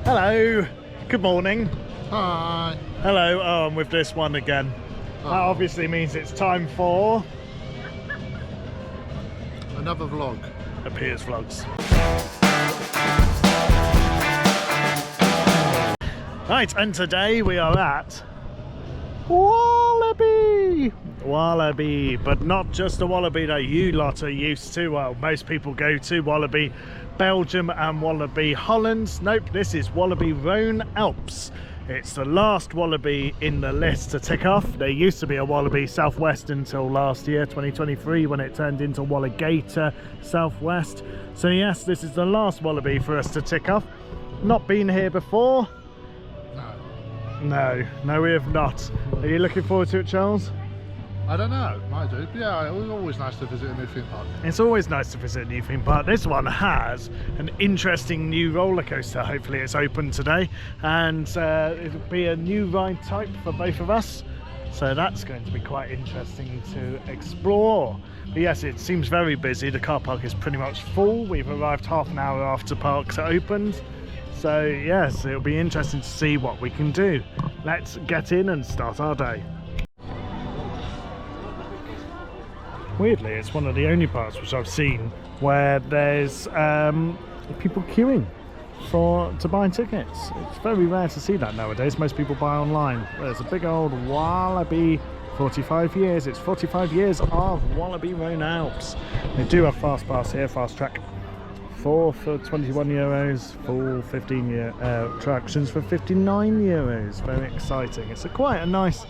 Hello, good morning. Hi. Hello, oh, I'm with this one again. Oh. That obviously means it's time for Another vlog. the Piers Vlogs. Right, and today we are at Walibi! Walibi, but not just the Walibi that you lot are used to. Well, most people go to Walibi Belgium and Walibi Holland. Nope, this is Walibi Rhône-Alpes. It's the last Walibi in the list to tick off. There used to be a Walibi Southwest until last year, 2023, when it turned into Walligata Southwest. So yes, this is the last Walibi for us to tick off. Not been here before? No, we have not. Are you looking forward to it, Charles? I don't know, might do. But yeah, it was always nice to visit a new theme park. It's always nice to visit a new theme park. This one has an interesting new roller coaster. Hopefully it's open today, and it'll be a new ride type for both of us. So that's going to be quite interesting to explore. But yes, it seems very busy. The car park is pretty much full. We've arrived half an hour after parks are opened. So yes, it'll be interesting to see what we can do. Let's get in and start our day. Weirdly, it's one of the only parks which I've seen where there's people queuing to buy tickets. It's very rare to see that nowadays. Most people buy online. There's a big old Walibi, 45 years. It's 45 years of Walibi Rhône-Alpes. They do have fast pass here, fast track. 4 for 21 euros, full 15-year attractions for 59 euros. Very exciting. It's quite a nice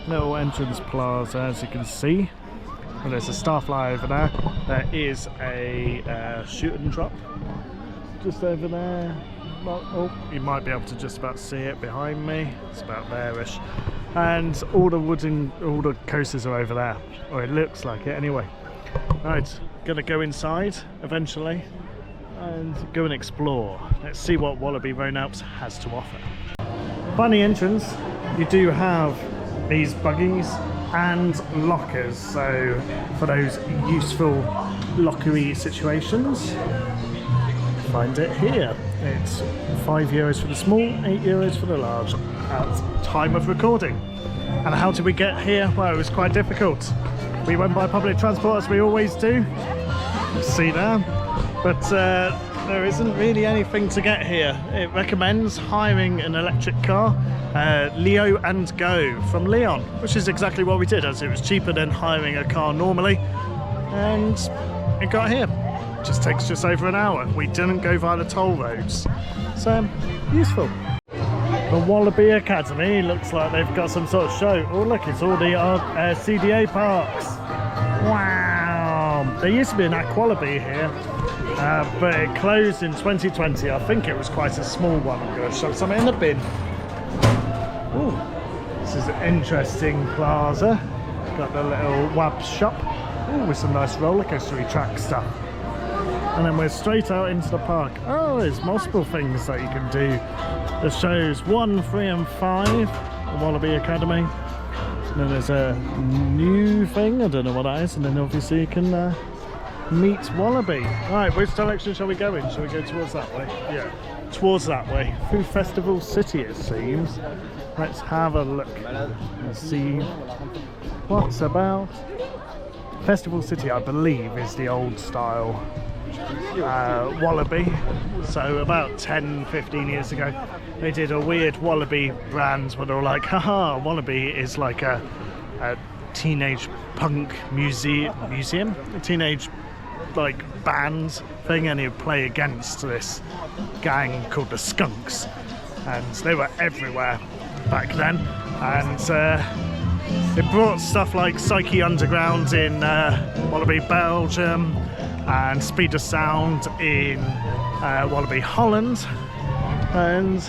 little entrance plaza, as you can see. And there's a starfly over there. There is a shoot and drop just over there. Well, oh, you might be able to just about see it behind me. It's about there-ish. And all the coasters are over there, or it looks like it anyway. Right, gonna go inside eventually and go and explore. Let's see what Walibi Rhône-Alpes has to offer. By the entrance, you do have these buggies and lockers, so for those useful lockery situations, find it here. It's 5 euros for the small, 8 euros for the large at time of recording. And how did we get here? Well, it was quite difficult. We went by public transport as we always do. See there? But there isn't really anything to get here. It recommends hiring an electric car, Leo and Go from Lyon, which is exactly what we did, as it was cheaper than hiring a car normally, and it got here. Just takes just over an hour. We didn't go via the toll roads, so useful. The Walibi Academy looks like they've got some sort of show. Oh look, it's all the CDA parks. Wow! There used to be an Aqualibi here, but it closed in 2020. I think it was quite a small one. I'm going to shove something in the bin. Ooh, this is an interesting plaza. Got the little Wab shop. Ooh, with some nice roller coastery track stuff. And then we're straight out into the park. Oh, there's multiple things that you can do. The shows 1, 3 and 5, the Walibi Academy. And then there's a new thing, I don't know what that is. And then obviously you can meet Walibi. Right, which direction shall we go in? Shall we go towards that way? Yeah, towards that way. Through Festival City, it seems. Let's have a look and see what's about. Festival City, I believe, is the old style Walibi. So about 10-15 years ago they did a weird Walibi brand where they were like, haha, Walibi is like a teenage punk museum, a teenage like band thing, and he'd play against this gang called the Skunks, and they were everywhere back then. And they brought stuff like Psyche Underground in Walibi Belgium and Speed of Sound in Walibi Holland, and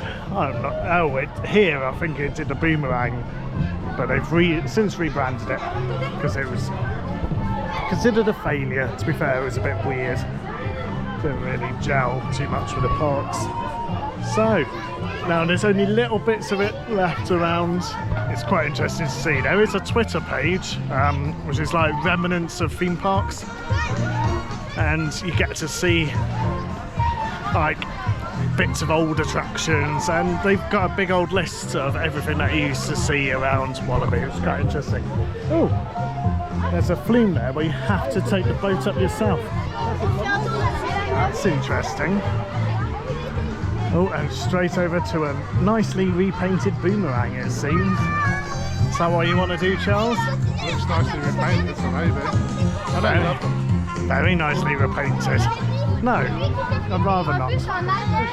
here I think it did the Boomerang, but they've since rebranded it because it was considered a failure. To be fair, it was a bit weird, didn't really gel too much with the parks. So now there's only little bits of it left around. It's quite interesting to see. There is a Twitter page which is like remnants of theme parks, and you get to see like bits of old attractions, and they've got a big old list of everything that you used to see around Walibi. It's quite interesting. Oh, there's a flume there where you have to take the boat up yourself. That's interesting. Oh, and straight over to a nicely repainted boomerang, it seems. Is that what you want to do, Charles? Looks nicely repainted, so maybe. I don't love them. Very nicely repainted. No, I'd rather not. Yes,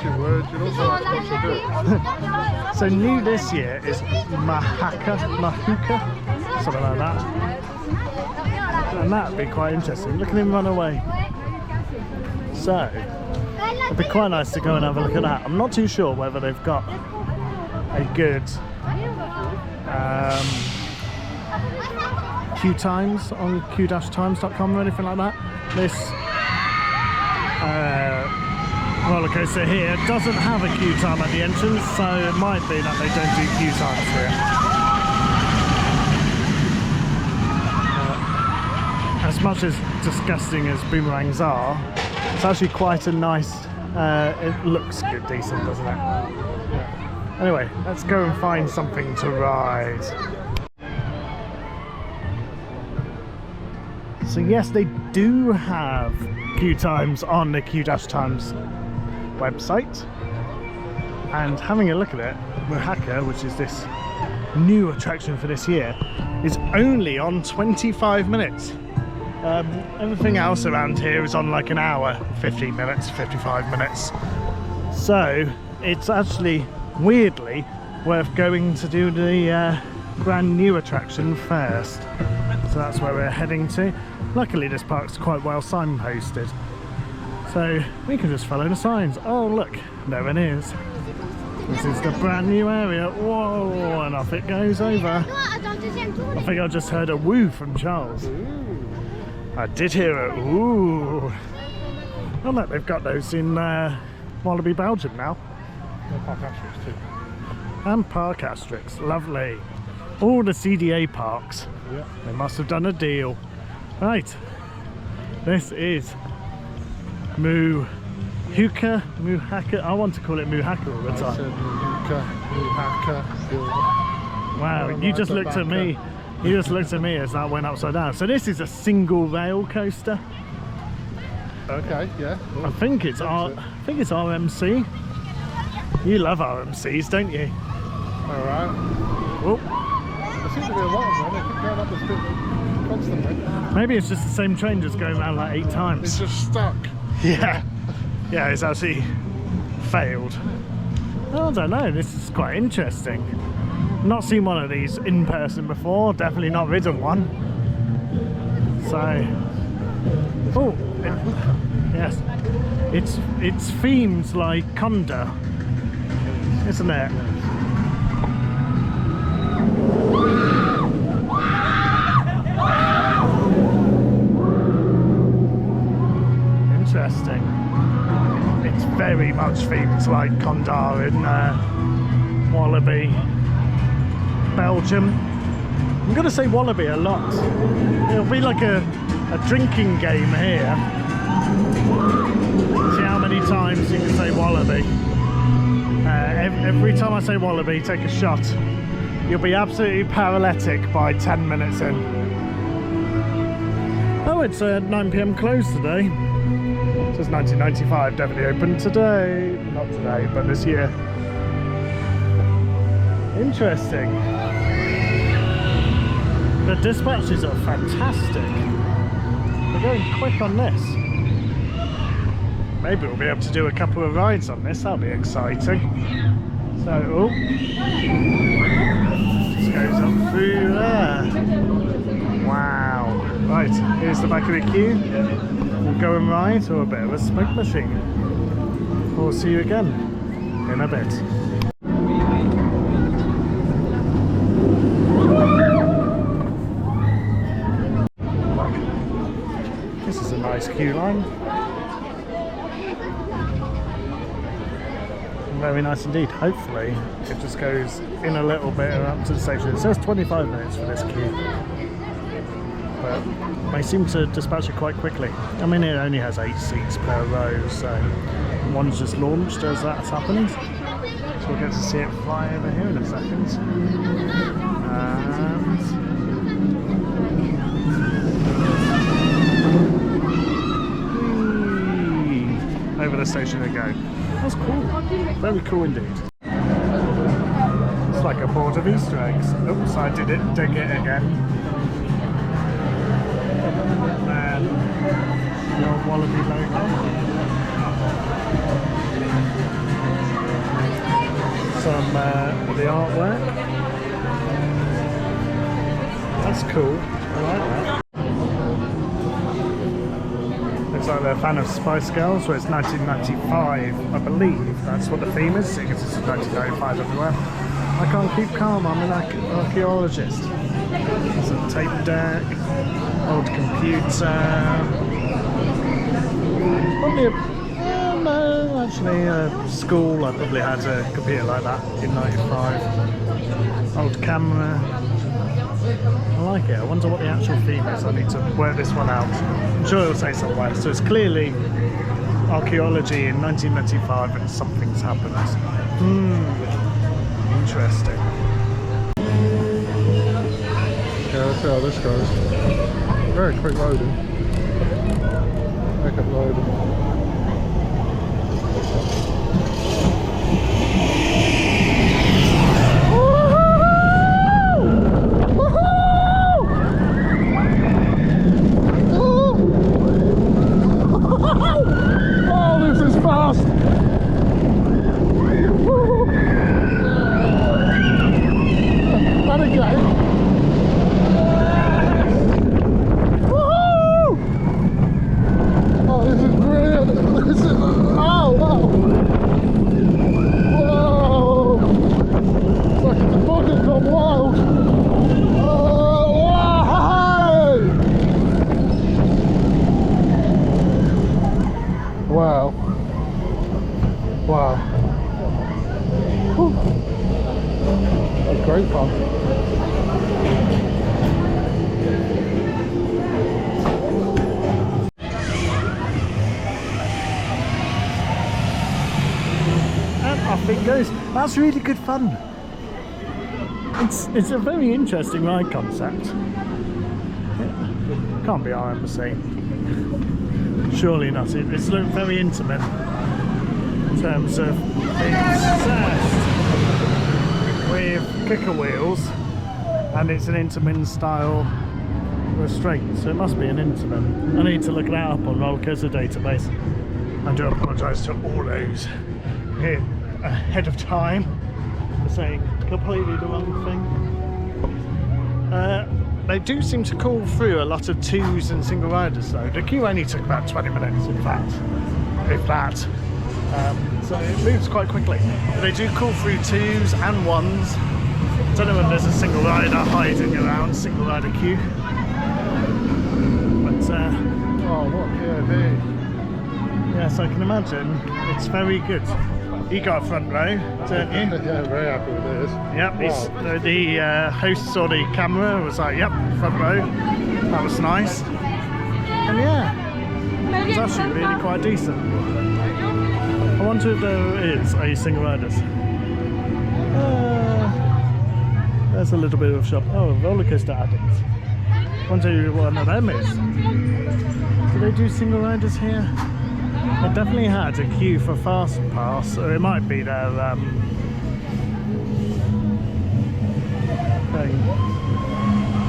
you would. You'd also like to do it. So new this year is Mahuka, something like that. And that'd be quite interesting. Look at him run away. So, it'd be quite nice to go and have a look at that. I'm not too sure whether they've got a good queue times on q-times.com or anything like that. This roller coaster here doesn't have a queue time at the entrance, so it might be that they don't do queue times here. As much as disgusting as boomerangs are, it's actually quite a nice, it looks good, decent, doesn't it? Yeah. Anyway, let's go and find something to ride. So yes, they do have queue times on the Q-Times website. And having a look at it, MUHAKA, which is this new attraction for this year, is only on 25 minutes. Everything else around here is on like an hour, 15 minutes, 55 minutes. So it's actually, weirdly, worth going to do the brand new attraction first. So that's where we're heading to. Luckily this park's quite well signposted, so we can just follow the signs. Oh look, there it is. This is the brand new area. Whoa, and off it goes over. I think I just heard a woo from Charles. I did hear a ooh. Oh look, they've got those in Walibi, Belgium now. Park Asterix too. And Park Asterix, lovely. All the CDA parks. Yeah. They must have done a deal. Right, this is MUHAKA. I want to call it MUHAKA all the I time. said MUHAKA. Wow, you just looked at me. You just looked at me as that went upside down. So this is a single rail coaster. Okay, yeah. I think it's RMC. You love RMCs, don't you? Alright. Oh. There seems to be a lot of them. They keep going up this bit constantly. Maybe it's just the same train just going around like 8 times. It's just stuck. Yeah. Yeah, it's actually failed. I don't know, this is quite interesting. Not seen one of these in person before, definitely not ridden one. So, oh, yes, it's themed like Conda, isn't it? Interesting. It's very much themed like Conda in Walibi, Belgium. I'm going to say Walibi a lot. It'll be like a drinking game here. See how many times you can say Walibi. Every time I say Walibi, take a shot. You'll be absolutely paralytic by 10 minutes in. Oh, it's a 9 PM close today. It says 1995, definitely open today. Not today, but this year. Interesting. The dispatches are fantastic. They're going quick on this. Maybe we'll be able to do a couple of rides on this, that'll be exciting. So, oh, just goes up through there. Wow. Right, here's the back of the queue. We'll go and ride, or a bit of a smoke machine. We'll see you again in a bit. This is a nice queue line. Very nice indeed. Hopefully it just goes in a little bit and up to the station. It says 25 minutes for this queue. but they seem to dispatch it quite quickly. I mean, it only has 8 seats per row, so one's just launched as that's happened. So we'll get to see it fly over here in a second. And over the station they go. That's cool. Very cool indeed. It's like a board of Easter eggs. Oops, I did it. Dig it again. And the old Walibi logo. Some of the artwork. That's cool. I like that. Looks like they're a fan of Spice Girls, so it's 1995, I believe. That's what the theme is, seeing as it's 1995 everywhere. I can't keep calm, I'm an archaeologist. There's a tape deck, old computer. Probably a school, I probably had a computer like that in 95. Old camera. I like it. I wonder what the actual theme is. I need to work this one out. I'm sure it'll say somewhere. So it's clearly archaeology in 1995 and something's happened. Interesting. Yeah, let's see how this goes. Very quick loading. Make it loading. Wow. Wow. Whew. That's great fun. And off it goes. That's really good fun. It's a very interesting ride concept. Yeah. Can't be our embassy. Surely not. It's looked very intimate in terms of being obsessed with kicker wheels, and it's an Intamin style restraint, so it must be an Intamin. I need to look that up on Roller Coaster Database. I do apologise to all those here ahead of time for saying completely the wrong thing. They do seem to call through a lot of twos and single riders though. The queue only took about 20 minutes in fact, if that. So it moves quite quickly. But they do call through twos and ones. I don't know if there's a single rider hiding around single rider queue. But Oh, what POV. yes, I can imagine. It's very good. You got a front row, don't you? Yeah, very happy with this. Yep, Wow. the host saw the camera, was like, yep, front row. That was nice. And yeah, it was actually really quite decent. I wonder if there is a single riders. There's a little bit of shop. Oh, roller coaster addicts. Wonder who one of them is. Do they do single riders here? They definitely had a queue for Fast Pass, or it might be their thing.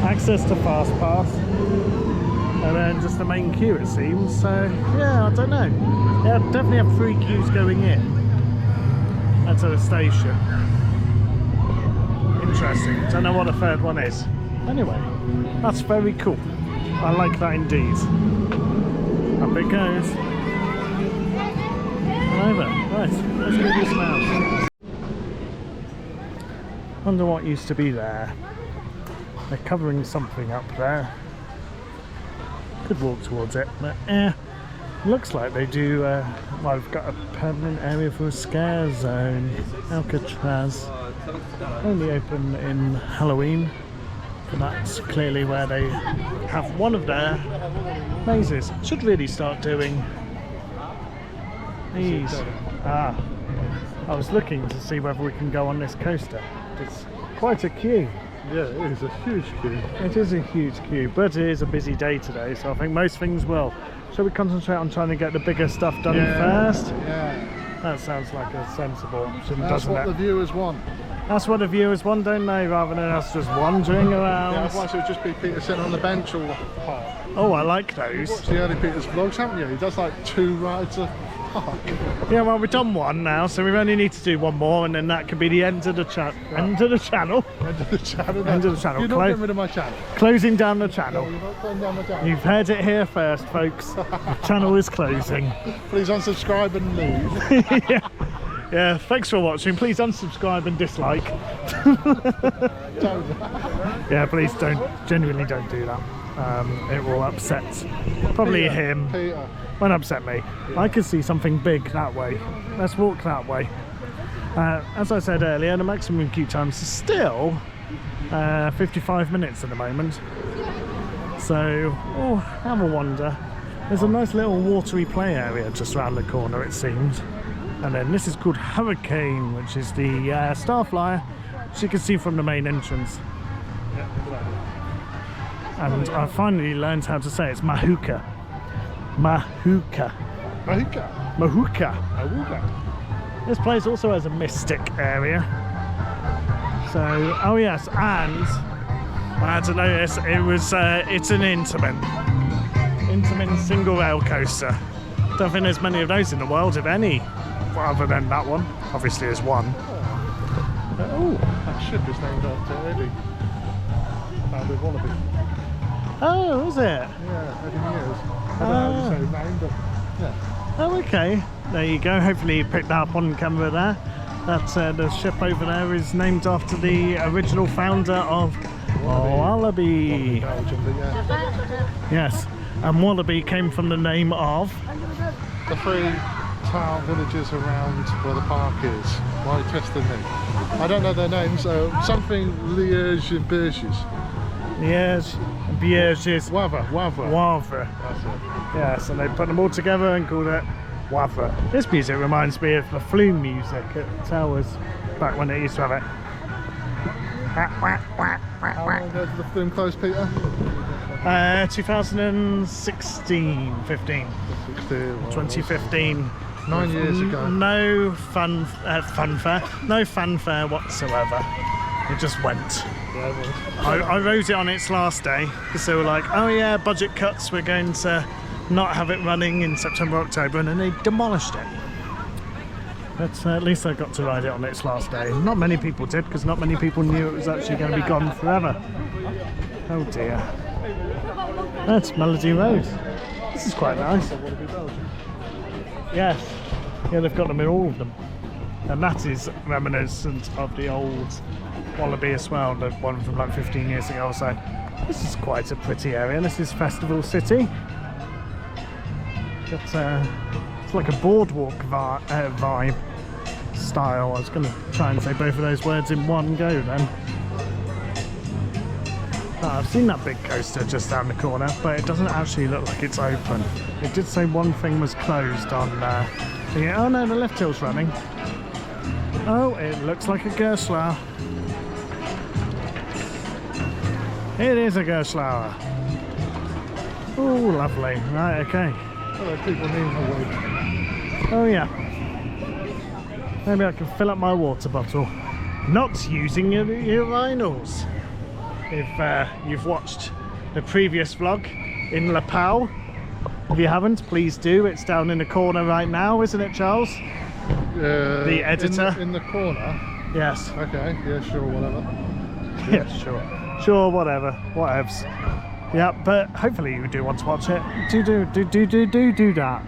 Access to Fast Pass, and then just the main queue it seems. So yeah, I don't know. Yeah, definitely have 3 queues going in and to the station. Interesting. Don't know what the third one is. Anyway, that's very cool. I like that indeed. Up it goes. Over. Right, let's go do some out. Wonder what used to be there. They're covering something up there. Could walk towards it, but looks like they do. Well, I've got a permanent area for a scare zone. Alcatraz. Only open in Halloween And that's clearly where they have one of their mazes. Should really start doing these. I was looking to see whether we can go on this coaster. It's quite a queue. Yeah, it is a huge queue. It is a huge queue, but it is a busy day today, so I think most things will. Shall we concentrate on trying to get the bigger stuff done first? Yeah. That sounds like a sensible option, That's doesn't what it? the viewers want. That's what the viewers want, don't they? Rather than us just wandering around. Yeah, otherwise it would just be Peter sitting on the bench all the park. Oh, I like You've those. watched the early Peter's vlogs, haven't you? He does like 2 rides a park. Yeah, well, we've done one now, so we only need to do one more, and then that could be the end of the chat. End of the channel. End of the channel. End of the channel. You're not getting rid of my channel. Closing down the No, channel. you're not going down my channel. You've heard it here first, folks. The channel is closing. Please unsubscribe and leave. Yeah. Yeah, thanks for watching. Please unsubscribe and dislike. Don't. Yeah, please don't, genuinely don't do that. It will upset probably him. Peter. Won't upset me. I can see something big that way. Let's walk that way. As I said earlier, the maximum queue time is still 55 minutes at the moment. So, oh, have a wander. There's a nice little watery play area just around the corner, it seems. And then this is called Hurricane, which is the Starflyer, which you can see from the main entrance. And I finally learned how to say it. It's Mahuka. Mahuka. Mahuka. Mahuka. Mahuka. This place also has a mystic area. So, oh yes, and I had to notice it's an Intamin single rail coaster. Don't think there's many of those in the world, if any, other than that one. Obviously there's one. Oh, that ship is named after Eddie. Founded Walibi. Oh, is it? Yeah, Eddie Mears. I don't know how to say his name, but yeah. Oh, okay. There you go. Hopefully you picked that up on camera there. That's the ship over there is named after the original founder of Walibi. Belgium, but yeah. Yes, and Walibi came from the name of... The 3 town villages around where the park is. Why are you testing me? I don't know their names. Something Liège and Berges. Liège, Bierges, Wavre. Wavre. That's it. Yes, and they put them all together and called it Wavre. This music reminds me of the Flume music at Towers, back when it used to have it. How long ago did the film close, Peter? 2016, 15. 2015. 9 years ago. No fanfare. No fanfare whatsoever. It just went. Yeah, it was. I wrote it on its last day because they were like, oh yeah, budget cuts, we're going to not have it running in September, October, and then they demolished it. But at least I got to ride it on its last day. Not many people did, because not many people knew it was actually going to be gone forever. Oh dear. That's Melody Road. This is quite nice. Yes. Yeah, they've got them in all of them. And that is reminiscent of the old Wallaby as well, the one from like 15 years ago or so. This is quite a pretty area. This is Festival City. It's like a boardwalk vibe style. I was going to try and say both of those words in one go then. I've seen that big coaster just down the corner, but it doesn't actually look like it's open. It did say one thing was closed on oh no, the lift hill's running. Oh, it looks like a Gerslauer. It is a Gerslauer. Oh, lovely. Right, okay. Oh, people needing a wig. Oh yeah. Maybe I can fill up my water bottle. Not using your urinals. If you've watched the previous vlog in La Pau, if you haven't, please do. It's down in the corner right now, isn't it, Charles? The editor. In the corner? Yes. Okay, yeah, sure, whatever. Yeah, sure. Sure, whatever. Whatevs. Yeah, but hopefully you do want to watch it. Do that.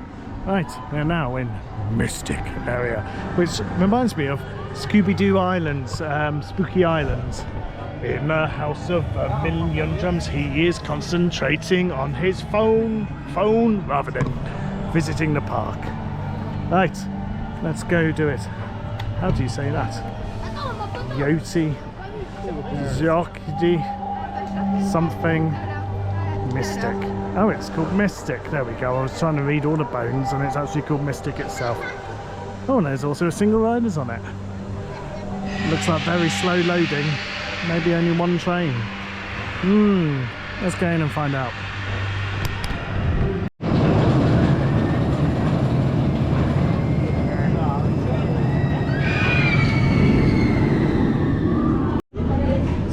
Right, we're now in Mystic area, which reminds me of Scooby-Doo Islands, Spooky Islands. In the House of a Million Drums, he is concentrating on his phone rather than visiting the park. Right, let's go do it. How do you say that? Yoti, Zokdi. something Mystic. Oh, it's called Mystic. There we go. I was trying to read all the bones and it's actually called Mystic itself. Oh, and there's also a single riders on it. Looks like very slow loading. Maybe only one train. Let's go in and find out.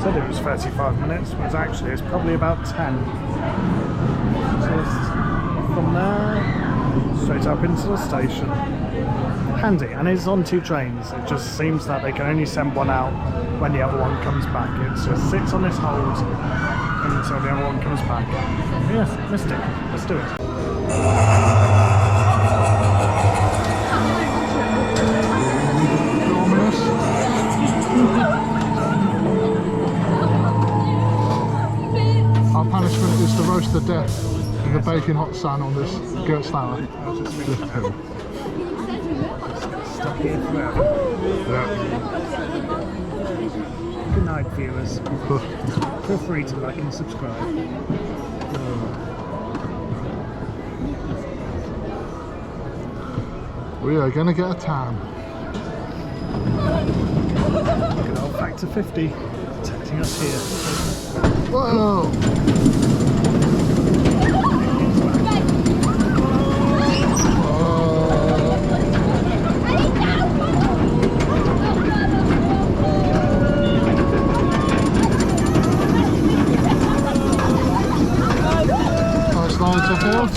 Said it was 35 minutes, but actually it's probably about 10. Just from there, straight up into the station. Handy, and it's on 2 trains. It just seems that they can only send one out when the other one comes back. It just sits on this hold until the other one comes back. Yes, Mystic. Let's do it. Our punishment is to roast to death in the baking hot sun on this Gertzlauer. Stuck here forever. Good night, viewers. Feel free to like and subscribe. We are going to get a tan. Good old Factor 50 protecting us here. Whoa! Nice lines of field.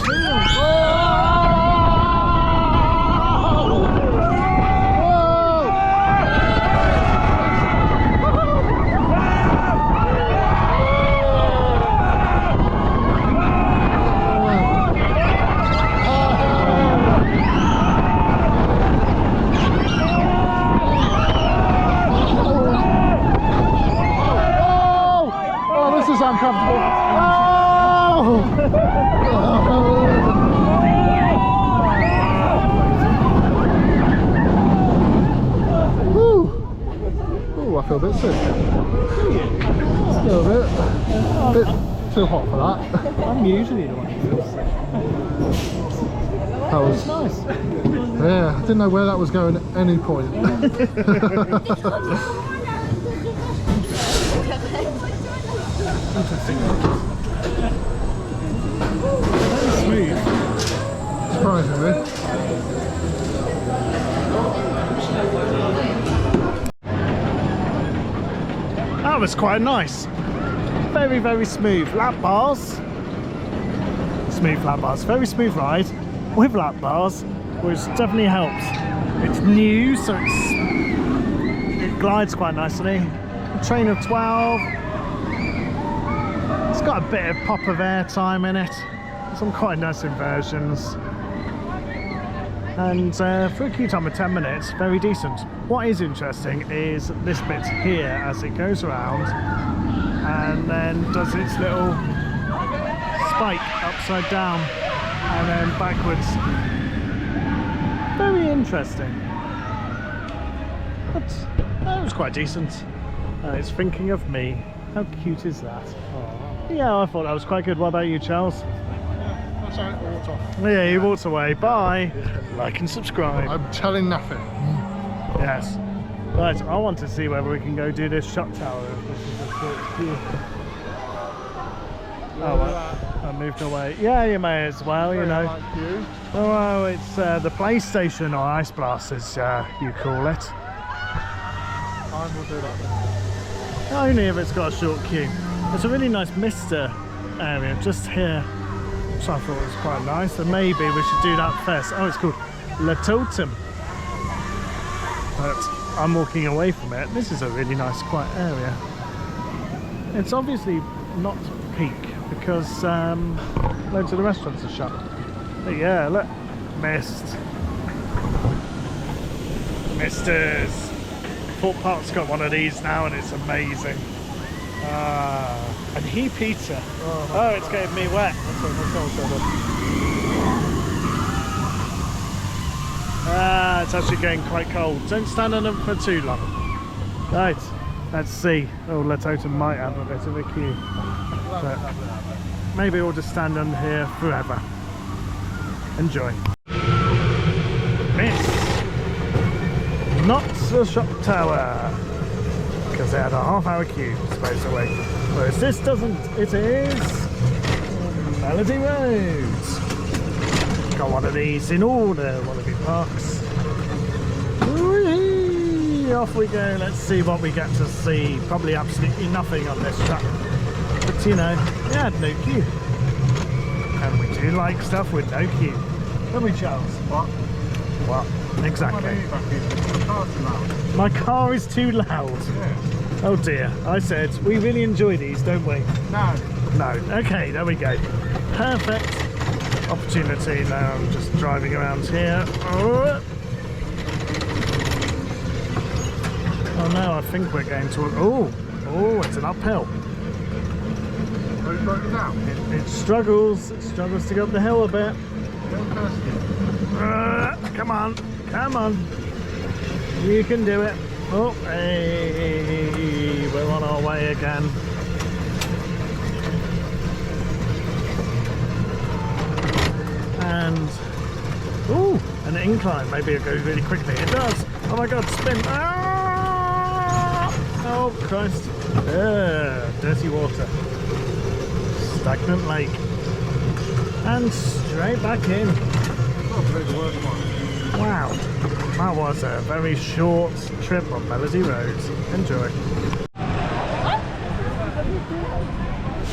Uncomfortable. Oh, I feel a bit sick. A little bit. A bit too hot for that. I'm usually the one who feels sick. That was Nice. Yeah, I didn't know where that was going at any point. Interesting. Very smooth. Surprisingly. That was quite nice. Very, very smooth. Lap bars. Smooth lap bars. Very smooth ride with lap bars, which definitely helps. It's new, so it glides quite nicely. A train of 12. It's got a bit of pop of air time in it. Some quite nice inversions. And for a queue time of 10 minutes, very decent. What is interesting is this bit here as it goes around and then does its little spike upside down and then backwards. Very interesting. But that was quite decent. It's thinking of me. How cute is that? Aww. Yeah, I thought that was quite good. What about you, Charles? Sorry, I walked off. Yeah, you walked away. Bye. Like and subscribe. I'm telling nothing. Yes. Right, I want to see whether we can go do this shot tower. Oh, well, I moved away. Yeah, you may as well, you know. Like you. Oh, it's the PlayStation or Ice Blast, as you call it. I will do that then. Only if it's got a short queue. It's a really nice Mister area just here, so I thought it was quite nice. And maybe we should do that first. Oh, it's called Le Totem. But I'm walking away from it. This is a really nice, quiet area. It's obviously not peak because loads of the restaurants are shut. But yeah, look, Misters. Fort Park's got one of these now, and it's amazing. And he pizza. Oh, it's getting me wet. It's actually getting quite cold. Don't stand on them for too long. Right, Let's see. Oh, Letoton might have a bit of a queue. But maybe we'll just stand under here forever. Enjoy. Miss! Not the shop tower. Because they had a half-hour queue, supposedly. Whereas this doesn't. It is Melody Roads. Got one of these in all the Walibi parks. Whee! Off we go. Let's see what we get to see. Probably absolutely nothing on this track. But you know, we had no queue. And we do like stuff with no queue. Don't we, Charles? What? What? Exactly. My car is too loud. Yeah. Oh dear. I said, we really enjoy these, don't we? No. No. Okay, there we go. Perfect opportunity. Now I'm just driving around here. Oh no, I think we're going to... Oh, it's an uphill. It struggles to go up the hill a bit. Come on, come on. You can do it. Oh, hey, we're on our way again. And, ooh, an incline. Maybe it goes really quickly. It does. Oh my God, spin. Ah! Oh, Christ. Dirty water. Stagnant lake. And straight back in. Wow, that was a very short trip on Melody Roads. Enjoy.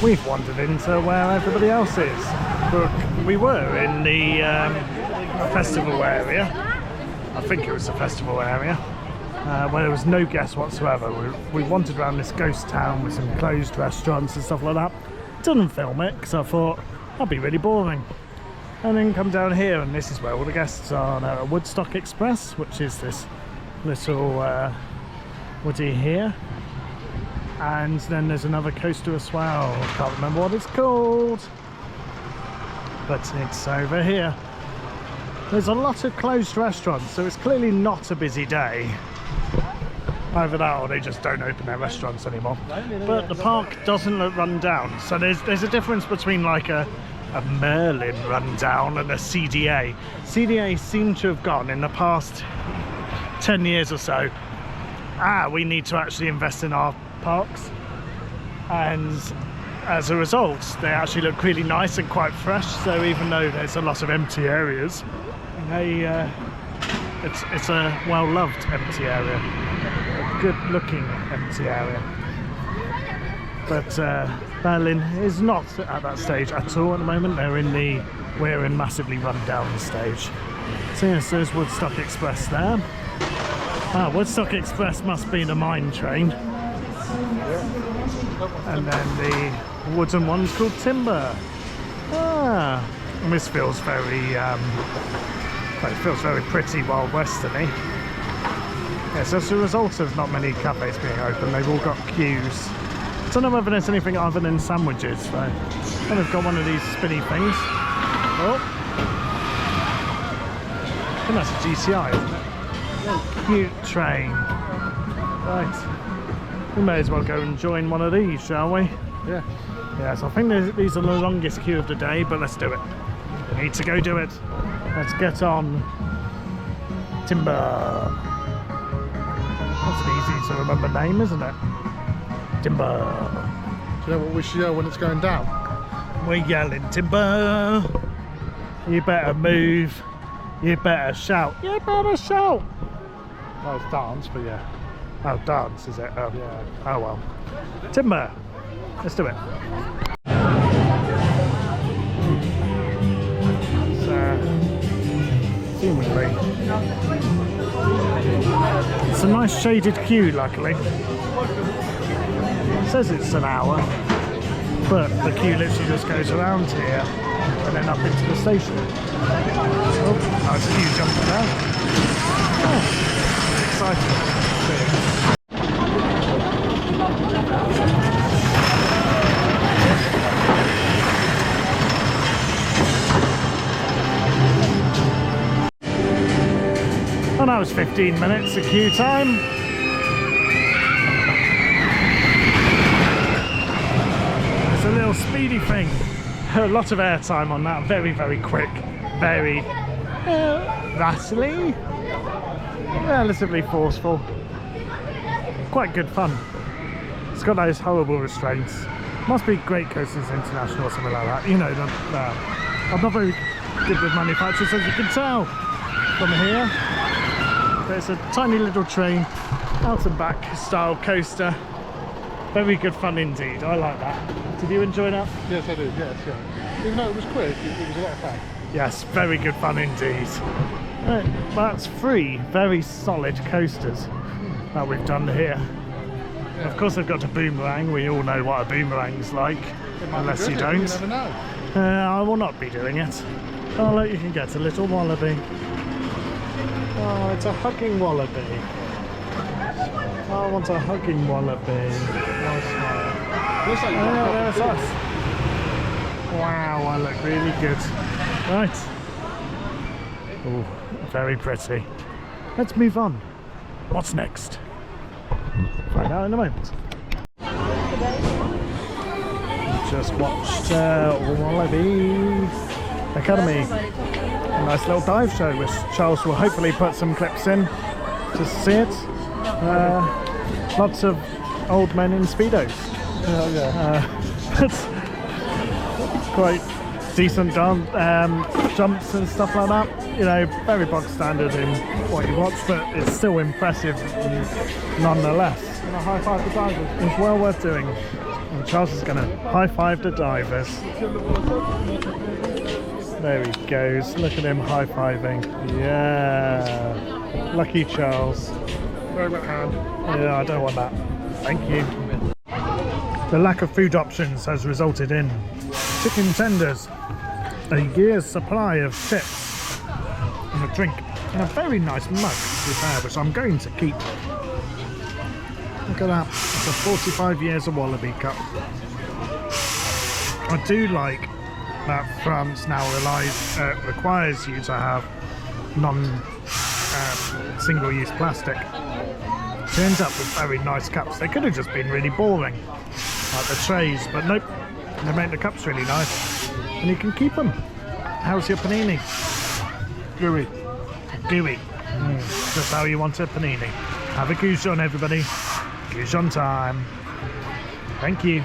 We've wandered into where everybody else is. Look, we were in the festival area. I think it was the festival area. Where there was no guests whatsoever. We wandered around this ghost town with some closed restaurants and stuff like that. Didn't film it because I thought that'd be really boring. And then come down here, and this is where all the guests are now at Woodstock Express, which is this little woody here. And then there's another coaster as well. Can't remember what it's called, but it's over here. There's a lot of closed restaurants, so it's clearly not a busy day. Either that or they just don't open their restaurants anymore. But the park doesn't look run down, so there's a difference between like a Merlin rundown and a CDA. CDA seem to have gone in the past 10 years or so. We need to actually invest in our parks, and as a result they actually look really nice and quite fresh. So even though there's a lot of empty areas, it's a well-loved empty area, a good-looking empty area. But Berlin is not at that stage at all at the moment. We're in massively run-down stage. So yes, there's Woodstock Express there. Woodstock Express must be the mine train. And then the wooden one's called Timber. And this feels very, pretty Wild Westerny. Yes, as a result of not many cafes being open, they've all got queues. I don't know whether there's anything other than sandwiches, so. And they've got one of these spinny things. Oh. I think that's a GCI, isn't it? Cute train. Right. We may as well go and join one of these, shall we? Yeah. Yes, I think these are the longest queue of the day, but let's do it. We need to go do it. Let's get on. Timber. That's an easy to remember name, isn't it? Timber. Do you know what we should yell when it's going down? We're yelling timber. You better move. You better shout. You better shout. Oh, it's dance, but yeah. Oh, dance, is it? Oh, Yeah. Oh well. Timber. Let's do it. Seemingly. It's a nice shaded queue, luckily. It says it's an hour, but the queue literally just goes around here and then up into the station. Oh, nice queue jumping there. Oh, exciting. And that was 15 minutes of queue time. little speedy thing. A lot of airtime on that, very, very quick, very rattly, relatively forceful. Quite good fun. It's got those horrible restraints. Must be Great Coasters International or something like that. You know, I'm not very good with manufacturers, as you can tell from here. But it's a tiny little train, out and back style coaster. Very good fun indeed. I like that. Did you enjoy that? Yes, I did. Yes, yeah. Even though it was quick, it was a lot of fun. Yes, very good fun indeed. Right, that's 3 very solid coasters that we've done here. Yeah. Of course, they've got a boomerang. We all know what a boomerang's like, unless you don't. You never know. I will not be doing it. Oh, look, you can get a little wallaby. Oh, it's a hugging wallaby. I want a hugging wallaby. Nice smile. Looks like Oh, there's us. Wow, I look really good. Right. Oh, very pretty. Let's move on. What's next? Find out in a moment. Just watched Walibi Academy. A nice little dive show, which Charles will hopefully put some clips in to see it. Lots of old men in Speedos. Oh, yeah. But quite decent jumps and stuff like that. You know, very bog standard in what you watch, but it's still impressive nonetheless. And a high five to divers. It's well worth doing. And Charles is going to high five the divers. There he goes. Look at him high fiving. Yeah. Lucky Charles. Very wet hand. Yeah, I don't want that. Thank you. The lack of food options has resulted in chicken tenders, a year's supply of chips, and a drink, and a very nice mug which I'm going to keep. Look at that. It's a 45 years of Wallaby Cup. I do like that France now requires you to have single-use plastic to end up with very nice cups. They could have just been really boring, like the trays, but nope, they make the cups really nice, and you can keep them. How's your panini? Gooey. Gooey. Just how you want a panini. Have a goujon, everybody. Goujon time. Thank you.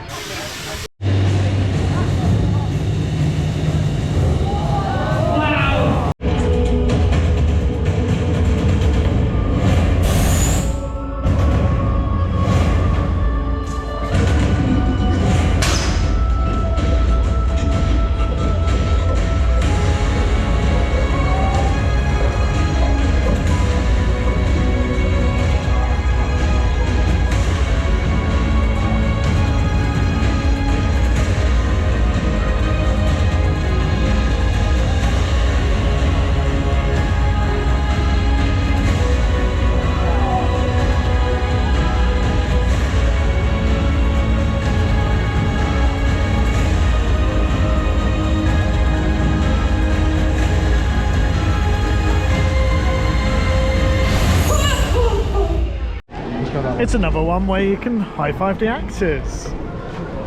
It's another one where you can high-five the actors.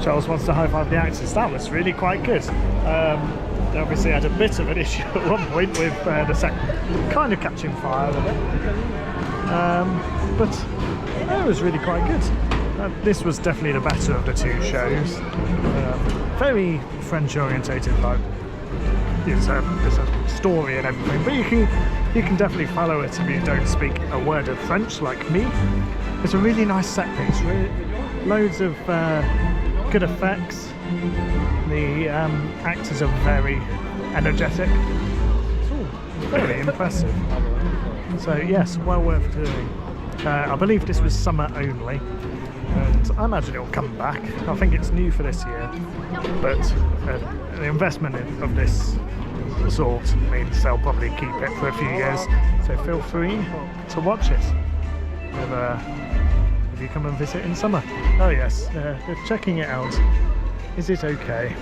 Charles wants to high-five the actors. That was really quite good. They obviously had a bit of an issue at one point with the set kind of catching fire a bit. But it was really quite good. This was definitely the better of the 2 shows. Very French-orientated, like there's a story and everything, but you can definitely follow it if you don't speak a word of French like me. It's a really nice set piece, loads of good effects. The actors are very energetic. It's all very impressive. So yes, well worth doing. I believe this was summer only, and I imagine it will come back. I think it's new for this year, but the investment of this sort means they'll probably keep it for a few years. So feel free to watch it if you come and visit in summer. Oh yes, they're checking it out. Is it okay?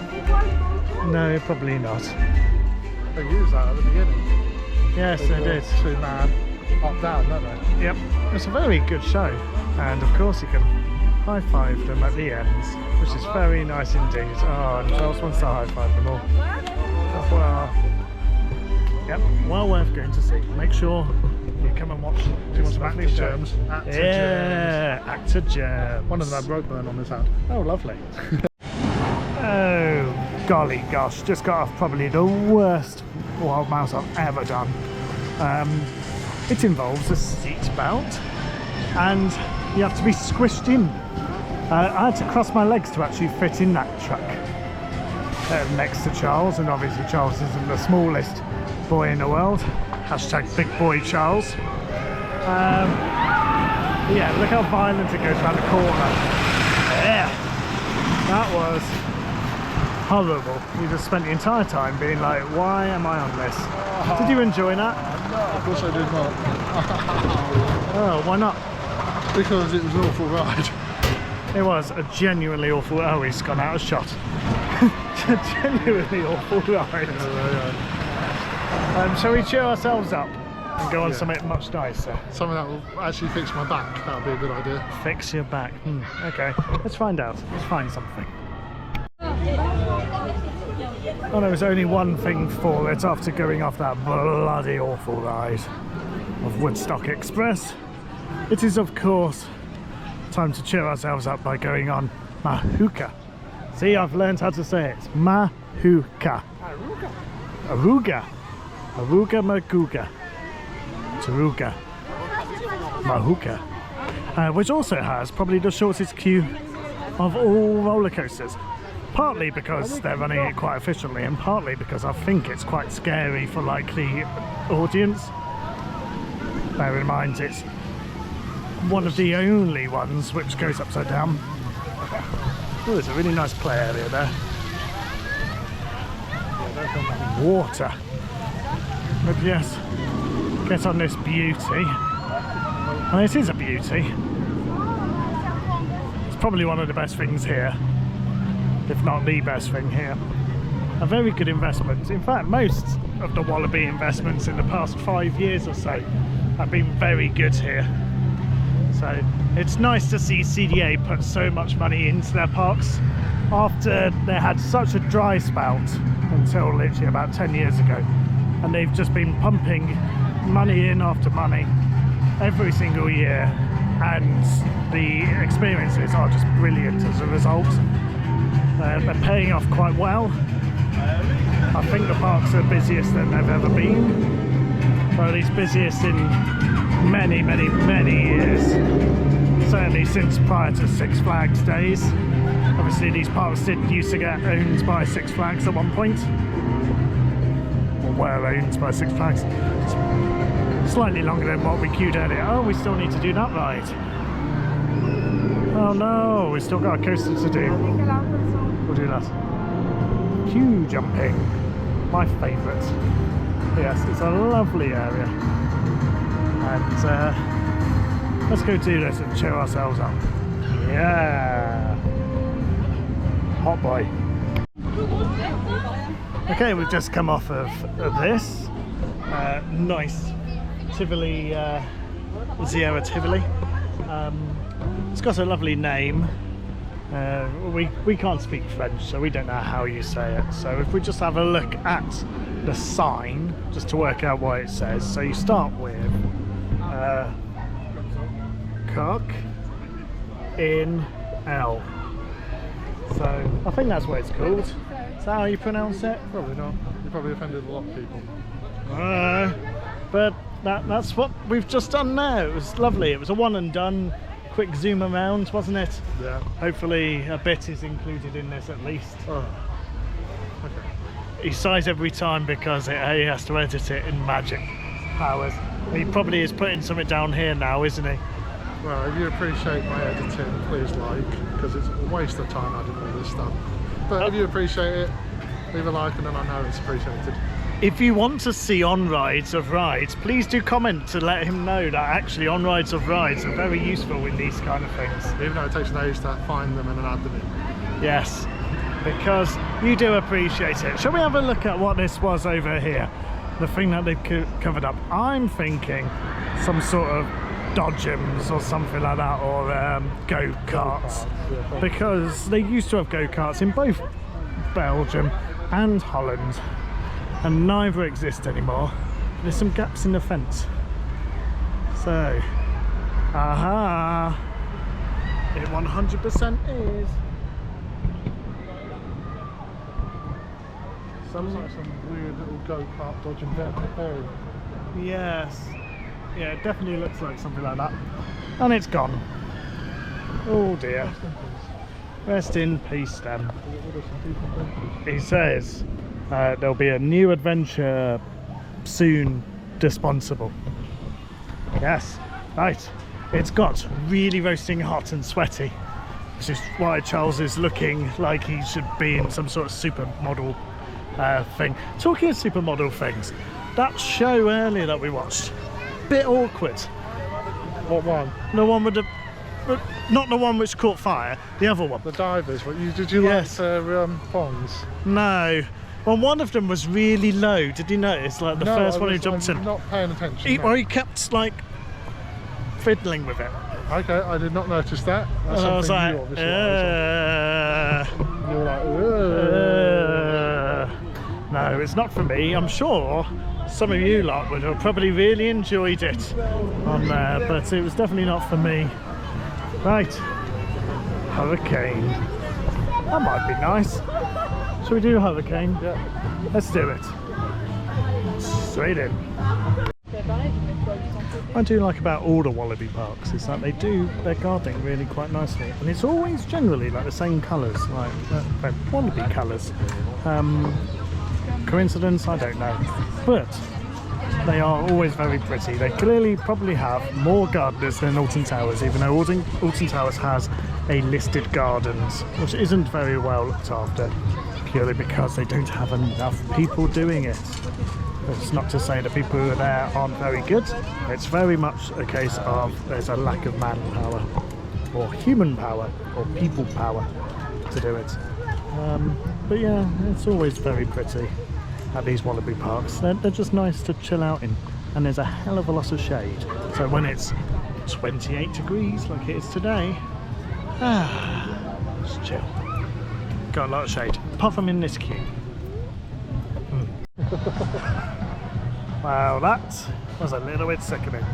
No, probably not. They use that at the beginning. Yes, they did. 2-man up down, don't they? Yep, it's a very good show, and of course you can high-five them at the ends, which is very nice indeed. Oh, and Charles wants to high-five them all. Well, yep, well worth going to see. Make sure you come and watch. Do you want some active germs? Yeah, actor germs. One of them had rope burn on his hand. Oh, lovely. Oh, golly gosh, just got off probably the worst wild mouse I've ever done. It involves a seat belt and you have to be squished in. I had to cross my legs to actually fit in that truck next to Charles, and obviously Charles isn't the smallest boy in the world. Hashtag big boy Charles. Yeah, look how violent it goes around the corner. Yeah, that was horrible. You just spent the entire time being like, why am I on this? Did you enjoy that? No, of course I did not. Oh, why not? Because it was an awful ride. It was a genuinely awful. Oh, he's gone out of shot. A genuinely awful ride. Shall we cheer ourselves up and go on something much nicer? Something that will actually fix my back. That would be a good idea. Fix your back. Okay, let's find out. Let's find something. Oh, there was only one thing for it after going off that bloody awful ride of Woodstock Express. It is, of course, time to cheer ourselves up by going on Mahuka. See, I've learned how to say it. Mahuka. Aruga. Aruga Maguga. Taruga. Mahuka. Which also has probably the shortest queue of all roller coasters. Partly because they're running it quite efficiently, and partly because I think it's quite scary for like the audience. Bear in mind it's one of the only ones which goes upside down. Oh, there's a really nice play area there. Water. But yes, get on this beauty. And it is a beauty. It's probably one of the best things here, if not the best thing here. A very good investment. In fact, most of the Walibi investments in the past 5 years or so have been very good here. So it's nice to see CDA put so much money into their parks after they had such a dry spout until literally about 10 years ago. And they've just been pumping money in after money every single year, and the experiences are just brilliant as a result. They're paying off quite well. I think the parks are busiest than they've ever been, or at least busiest in many, many, many years. Certainly since prior to Six Flags days. Obviously these parks did used to get owned by Six Flags at one point, or were owned by Six Flags. It's slightly longer than what we queued earlier. Oh, we still need to do that ride. Oh no, we've still got a coaster to do. We'll do that. Queue jumping, my favourite. Yes, it's a lovely area. And let's go do this and cheer ourselves up. Yeah. Hot boy. Okay, we've just come off of this nice Tivoli, Sierra Tivoli. It's got a lovely name. We can't speak French, so we don't know how you say it. So if we just have a look at the sign, just to work out what it says. So you start with cock in L. So I think that's what it's called. Is that how you pronounce it? Probably not. You probably offended a lot of people. But that's what we've just done now. It was lovely. It was a one and done. Quick zoom around, wasn't it? Yeah. Hopefully a bit is included in this at least. Oh. Okay. He sighs every time because he has to edit it in magic powers. He probably is putting something down here now, isn't he? Well, if you appreciate my editing, please like, because it's a waste of time adding all this stuff. But if you appreciate it, leave a like and then I know it's appreciated. If you want to see on-rides of rides, please do comment to let him know that actually on-rides of rides are very useful in these kind of things. Even though it takes days to find them and then add them in. Yes, because you do appreciate it. Shall we have a look at what this was over here? The thing that they've covered up. I'm thinking some sort of dodgems or something like that, or go-karts, because they used to have go-karts in both Belgium and Holland, and neither exist anymore. There's some gaps in the fence, so aha, it 100% is. Sounds like some weird little go-kart dodging down the ferry. Yes, yeah, it definitely looks like something like that, and it's gone. Oh dear. Rest in peace then. He says there'll be a new adventure soon dispensable. Yes, right. It's got really roasting hot and sweaty, which is why Charles is looking like he should be in some sort of supermodel thing. Talking of supermodel things, that show earlier that we watched, bit awkward. What one? The one with the... not the one which caught fire, the other one. The divers. Did you Yes. like their ponds? No. Well, one of them was really low. Did you notice? Like the No, first one who jumped in. Not paying attention. Well, he kept like fiddling with it. Okay, I did not notice that. That's And I was something like, new, obviously. You were like, no, it's not for me. I'm sure some of you lot would have probably really enjoyed it on there, but it was definitely not for me. Right, hurricane. That might be nice. Shall we do hurricane? Yeah. Let's do it. Straight in. I do like about all the Walibi parks is that they do their gardening really quite nicely, and it's always generally like the same colours, like Walibi colours. Coincidence? I don't know, but they are always very pretty. They clearly probably have more gardeners than Alton Towers, even though Alton Towers has a listed gardens, which isn't very well looked after, purely because they don't have enough people doing it. It's not to say the people who are there aren't very good. It's very much a case of there's a lack of manpower, or human power, or people power to do it. But yeah, it's always very pretty at these Walibi parks. They're just nice to chill out in, and there's a hell of a lot of shade. So when it's 28 degrees like it is today, just chill. Got a lot of shade, apart from in this queue. Wow, that was a little bit sickening.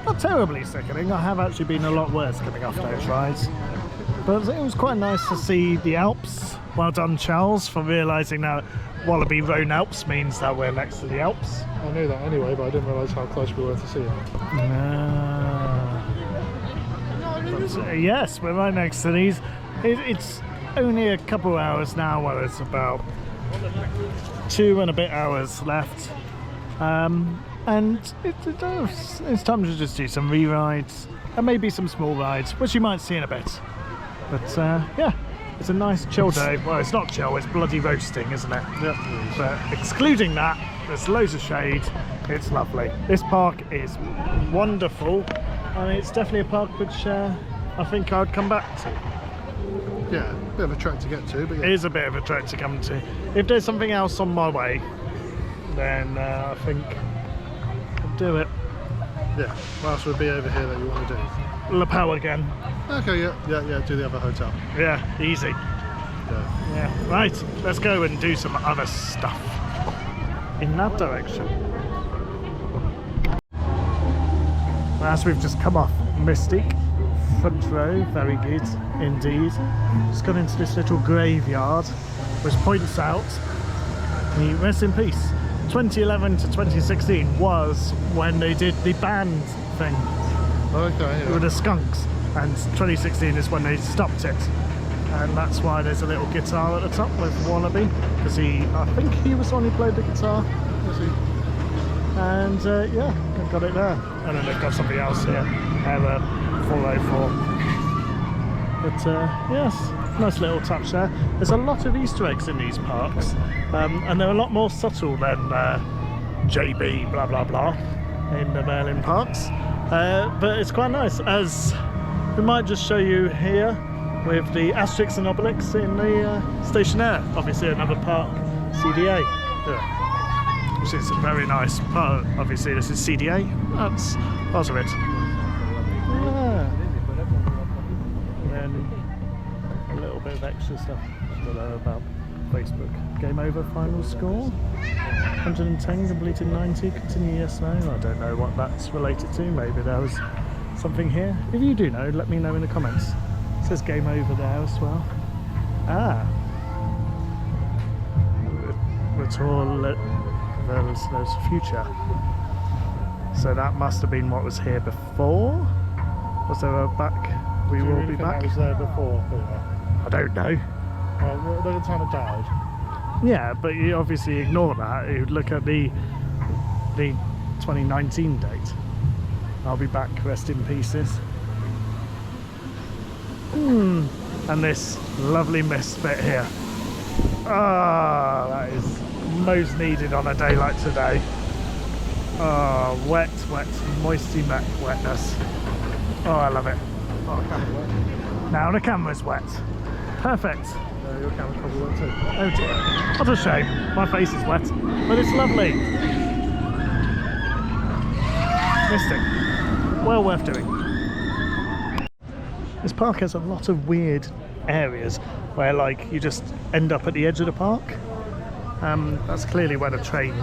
Not terribly sickening, I have actually been a lot worse coming off those rides. But it was quite nice to see the Alps. Well done, Charles, for realising that Walibi Rhône-Alpes means that we're next to the Alps. I knew that anyway, but I didn't realise how close we were to see it. Yes, we're right next to these. It's only a couple hours now, well, it's about 2 and a bit hours left. And it's time to just do some re-rides and maybe some small rides, which you might see in a bit. But yeah, it's a nice chill day. Well, it's not chill, it's bloody roasting, isn't it? Yep. But excluding that, there's loads of shade. It's lovely. This park is wonderful, and it's definitely a park which I think I'd come back to. Yeah, a bit of a trek to get to, but yeah. It is a bit of a trek to come to. If there's something else on my way, then I think I'll do it. Yeah, what else would be over here that you want to do? La Pau again. Okay, yeah, do the other hotel. Yeah, easy. Yeah, right, let's go and do some other stuff in that direction. As we've just come off Mystic, front row, very good indeed. Just got into this little graveyard, which points out, rest in peace, 2011 to 2016 was when they did the band thing. Okay, yeah. With the skunks, and 2016 is when they stopped it, and that's why there's a little guitar at the top with Walibi, because I think he was the one who played the guitar, was he? And yeah, they've got it there, and then they've got something else here, 404. But yes, nice little touch there. There's a lot of Easter eggs in these parks, and they're a lot more subtle than JB blah blah blah in the Merlin parks. But it's quite nice, as we might just show you here with the Asterix and Obelix in the Stationaire, obviously another park CDA, which is a very nice part. Obviously this is CDA, that's part of it. extra stuff. I don't know about Facebook. Game over, final score. 110 completed 90, continue yes, no. I don't know what that's related to. Maybe there was something here. If you do know, let me know in the comments. It says game over there as well. Ah. There's future. So that must have been what was here before. Was there a back? We will be back. That was there before. I don't know. Well, the time it died. Yeah, but you obviously ignore that. You look at the 2019 date. I'll be back, rest in pieces. And this lovely mist bit here. Ah, that is most needed on a day like today. Oh, wet, moisty wetness. Oh, I love it. Oh, the camera's wet. Now the camera's wet. Perfect. Your camera's probably wet too. Oh dear. What a shame. My face is wet, but it's lovely. Mystic. Well worth doing. This park has a lot of weird areas where like you just end up at the edge of the park. That's clearly where the train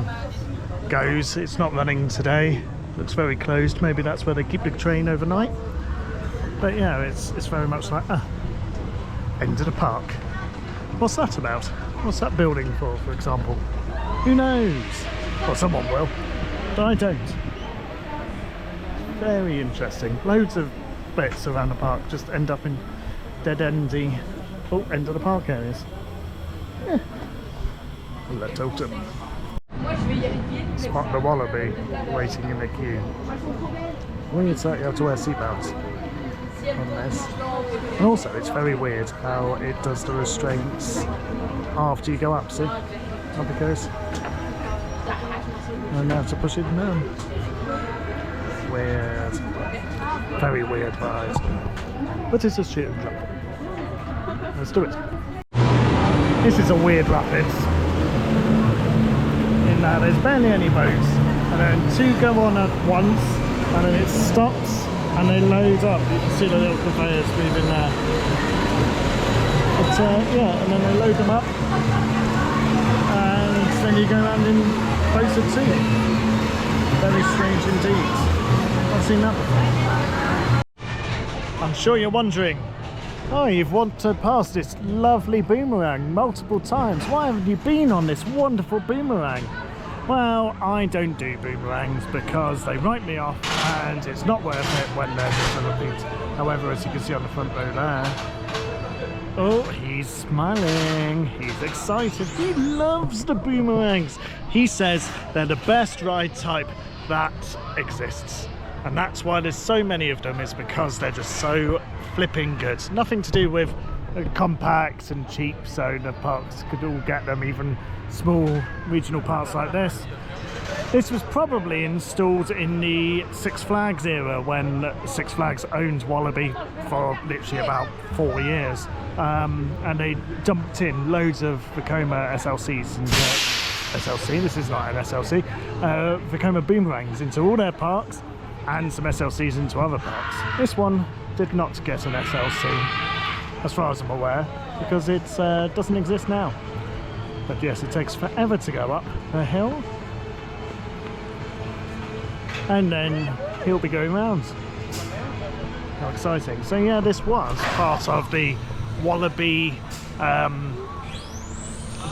goes. It's not running today. Looks very closed. Maybe that's where they keep the train overnight. But yeah, it's very much like end of the park. What's that about? What's that building for example? Who knows? Well, someone will, but I don't. Very interesting. Loads of bits around the park just end up in dead-endy, end of the park areas. Yeah. Let's open. Spot the wallaby waiting in the queue. Weird that you have to wear seatbelts on this. And also it's very weird how it does the restraints after you go up, see? Up it goes. And now have to push it down. Weird. Very weird ride. But it's a shoot and jump. Let's do it. This is a weird rapids. In that there's barely any boats. And then two go on at once. And then it stops. And they load up. You can see the little conveyors moving there. But yeah, and then they load them up. And then you go around in boats of two. Very strange indeed. I've seen that before. I'm sure you're wondering, oh, you've wandered past this lovely boomerang multiple times. Why haven't you been on this wonderful boomerang? Well, I don't do boomerangs because they write me off and it's not worth it when they're just a repeat. However, as you can see on the front row there, oh, he's smiling, he's excited, he loves the boomerangs. He says they're the best ride type that exists. And that's why there's so many of them, is because they're just so flipping good. Nothing to do with compact and cheap, so the parks could all get them, even small regional parks like this. This was probably installed in the Six Flags era, when Six Flags owned Walibi for literally about 4 years. And they dumped in loads of Vekoma SLCs and SLC, this is not an SLC, Vekoma boomerangs into all their parks, and some SLCs into other parks. This one did not get an SLC, as far as I'm aware, because it doesn't exist now. But yes, it takes forever to go up a hill, and then he'll be going round. How exciting. So yeah, this was part of the Walibi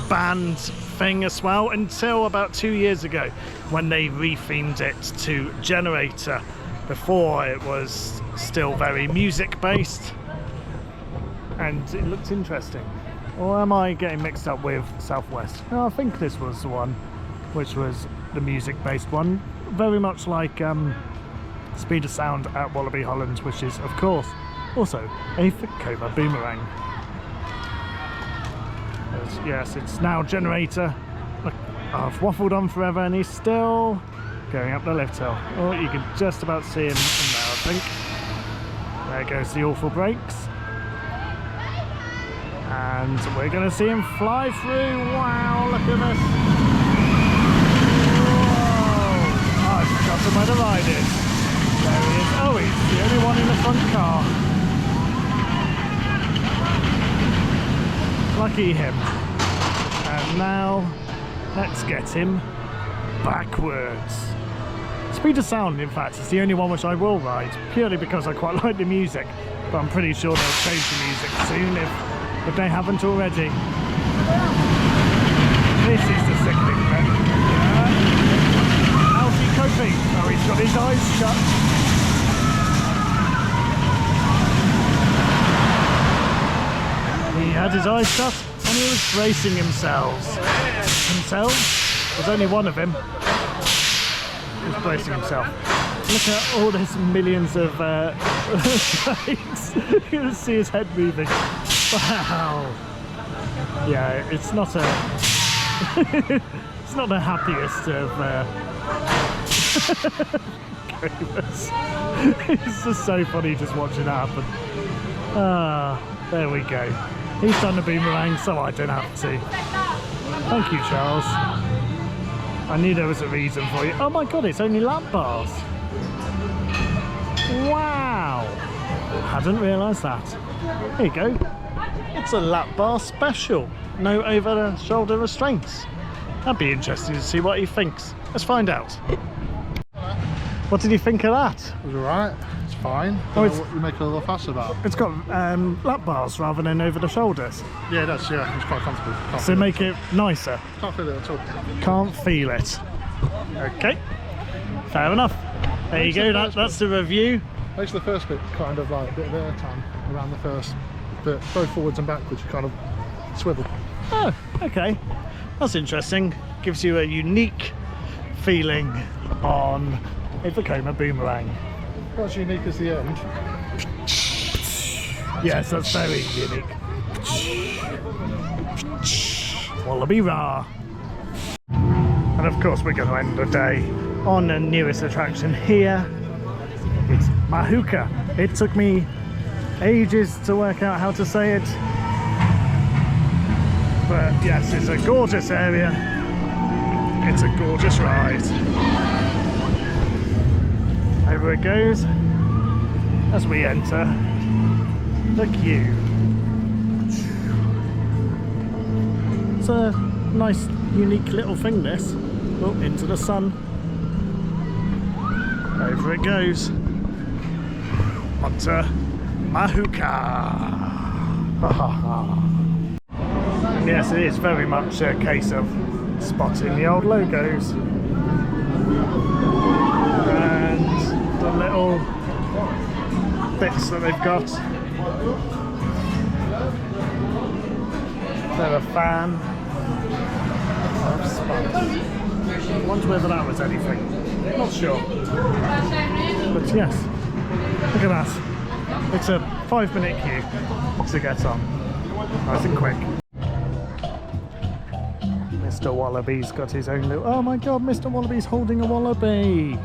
band thing as well, until about 2 years ago when they rethemed it to Generator. Before it was still very music based, and it looked interesting. Or am I getting mixed up with Southwest? No, I think this was the one which was the music based one, very much like Speed of Sound at Walibi Holland, which is of course also a Vekoma boomerang. Yes, it's now Generator. Look, I've waffled on forever and he's still going up the lift hill. Oh, you can just about see him in there, I think. There goes the awful brakes. And we're going to see him fly through. Wow, look at this. Whoa. Oh, I've forgotten where the ride is. There he is. Oh, he's the only one in the front car. Lucky him. And now, let's get him backwards. Speed of Sound, in fact, is the only one which I will ride, purely because I quite like the music. But I'm pretty sure they'll change the music soon if they haven't already. This is the sickening bit. How's he coping? Oh, he's got his eyes shut. He had his eyes shut and he was bracing himself. There's only one of him. He was bracing himself. Look at all these millions of plates. You can see his head moving. Wow. Yeah, it's not a it's not the happiest of gamers. It's just so funny just watching it happen. Ah, there we go. He's done the boomerang, so I don't have to. Thank you, Charles. I knew there was a reason for you. Oh my god, it's only lap bars. Wow. Hadn't realised that. There you go. It's a lap bar special. No over-the-shoulder restraints. That'd be interesting to see what he thinks. Let's find out. What did you think of that? It was alright. It's fine. Oh, What you make a little fuss about? It's got lap bars rather than over the shoulders. Yeah, it does. Yeah, it's quite comfortable. So make it nicer. Can't feel it at all. Can't feel it. Okay. Fair enough. There you go. That's the review. Makes the first bit kind of like a bit of airtime around the first bit. Both forwards and backwards, you kind of swivel. Oh, okay. That's interesting. Gives you a unique feeling on a Vekoma boomerang. What's unique is the end. Yes, that's very unique. Walibi Rhône. And of course we're going to end the day on the newest attraction here. It's Mahuka. It took me ages to work out how to say it. But yes, it's a gorgeous area. It's a gorgeous ride. Over it goes as we enter the queue. It's a nice, unique little thing, this. Oh, into the sun. Over it goes. Onto Mahuka. And yes, it is very much a case of spotting the old logos. And the little bits that they've got. They're a fan of Spunk. I wonder whether that was anything. Not sure. But yes, look at that. It's a 5-minute queue to get on. Nice and quick. Mr. Wallaby's got his own little... Oh my god, Mr. Wallaby's holding a wallaby.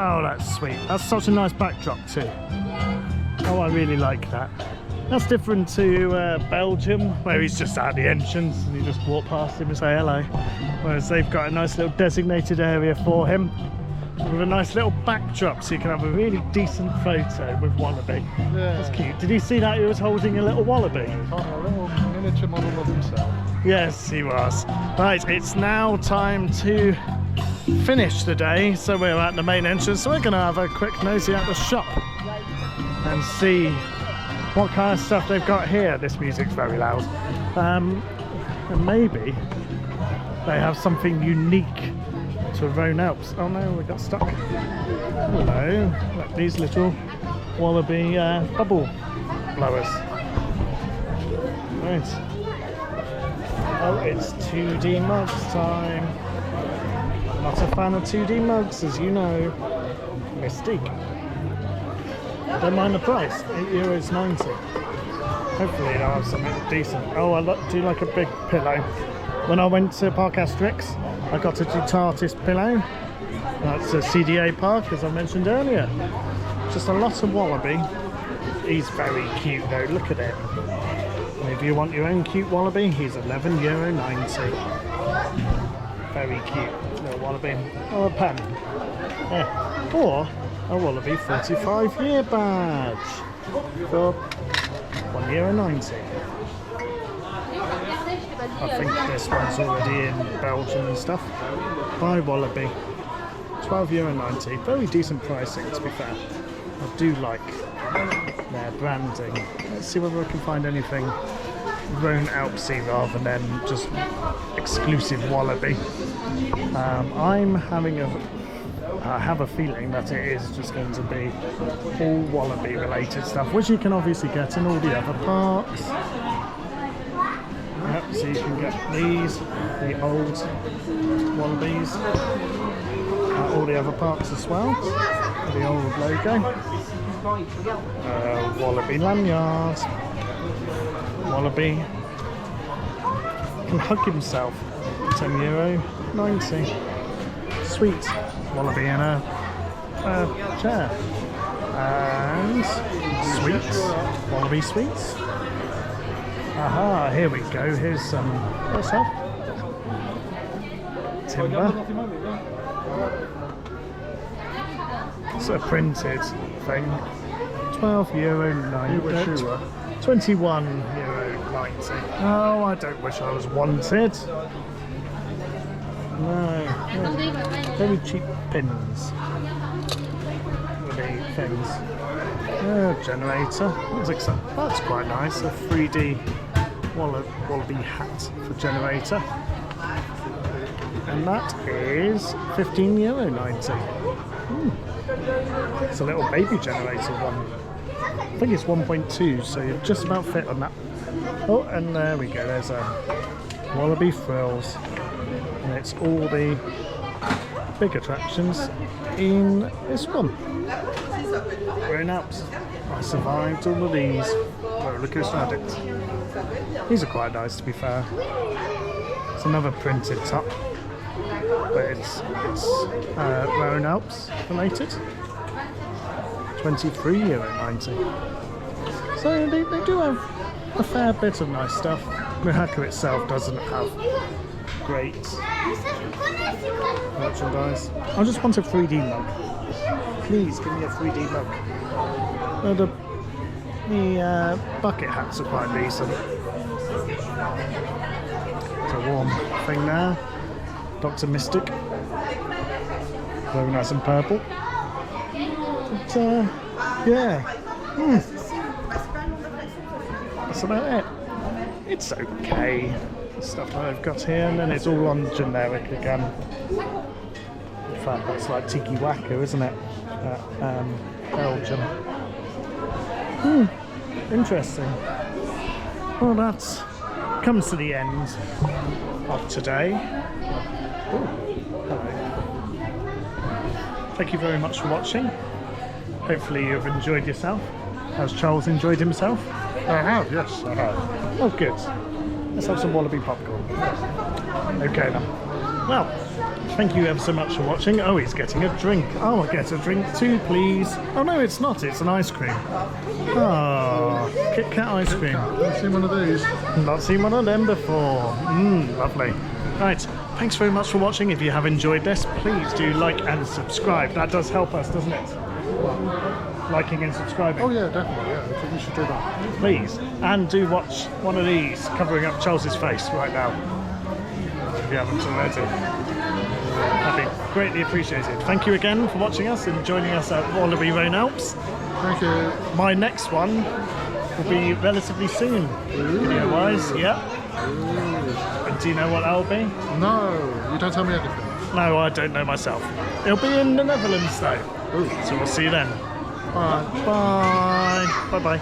Oh, that's sweet. That's such a nice backdrop too. Oh, I really like that. That's different to Belgium, where he's just at the entrance and you just walk past him and say hello. Whereas they've got a nice little designated area for him with a nice little backdrop so you can have a really decent photo with Wallaby. Yeah. That's cute. Did you see that he was holding a little wallaby? A little miniature model of himself. Yes, he was. Right, it's now time to finish the day. So we're at the main entrance, so we're going to have a quick nosy at the shop and see what kind of stuff they've got here. This music's very loud. And maybe they have something unique to Rhone-Alpes. Oh no, we got stuck. Hello. Look, these little Wallaby bubble blowers. Right. Oh, it's 2D mugs time. Not a fan of 2D mugs, as you know. Mystic. Don't mind the price, €8.90. Hopefully they'll have something decent. Oh, I do like a big pillow. When I went to Parc Asterix, I got a Dutartis pillow. That's a CDA park, as I mentioned earlier. Just a lot of Wallaby. He's very cute though, look at it. And if you want your own cute Wallaby, he's €11.90. Very cute little Wallaby. Or a pen. Yeah. Or a Wallaby 45-year badge for €1.90. I think this one's already in Belgium and stuff. By Walibi. €12.90. Very decent pricing, to be fair. I do like their branding. Let's see whether I can find anything Rhone-Alpesy rather than just exclusive Walibi. I have a feeling that it is just going to be all Walibi related stuff, which you can obviously get in all the other parks. Yep, so you can get these, the old Wallabies, all the other parks as well, the old logo. Wallaby lanyard, Wallaby can hug himself, €10.90. Sweet Wallaby in a chair. And sweets, Wallaby sweets. Aha, here we go. Here's some, what's that? Timber. It's a printed thing. €12.90. €21.90. Oh, I don't wish I was wanted. No. Very cheap pins. With the things. Generator. That's quite nice. A 3D Wallaby hat for generator. And that is €15.90. It's a little baby generator one. I think it's 1.2, so you're just about fit on that. Oh, and there we go. There's a Wallaby frills. And it's all the big attractions in this one. Rhone-Alpes. I survived all of these roller coaster addicts. These are quite nice, to be fair. It's another printed top, but it's Rhone-Alpes related. €23.90. So they do have a fair bit of nice stuff. MUHAKA itself doesn't have great merchandise. I just want a 3D mug. Please give me a 3D mug. The bucket hats are quite decent. It's a warm thing now. Dr. Mystic. Very nice and purple. But, yeah. That's about it. It's okay. The stuff that I've got here, and then it's all on generic again. In fact, that's like Tiki Waka, isn't it? Belgium. Interesting. Well, that comes to the end of today. Ooh, hello. Thank you very much for watching. Hopefully you've enjoyed yourself. Has Charles enjoyed himself? I have, yes, I have. Oh, good. Let's have some Wallaby popcorn. Okay then. Well, thank you ever so much for watching. Oh, he's getting a drink. Oh, I'll get a drink too, please. Oh no, it's not. It's an ice cream. Oh, Kit Kat ice cream. I've seen one of these. Not seen one of them before. Lovely. Right, thanks very much for watching. If you have enjoyed this, please do like and subscribe. That does help us, doesn't it? Liking and subscribing. Oh yeah, definitely. Yeah, I think you should do that. Please, and do watch one of these covering up Charles's face right now. If you haven't already. That'd be greatly appreciated. Thank you again for watching us and joining us at Walibi Rhône-Alpes. Thank you. My next one will be relatively soon, video-wise. Yeah. And do you know what that'll be? No, you don't tell me anything. No, I don't know myself. It'll be in the Netherlands though. Ooh. So we'll see you then. Bye. Bye. Bye-bye.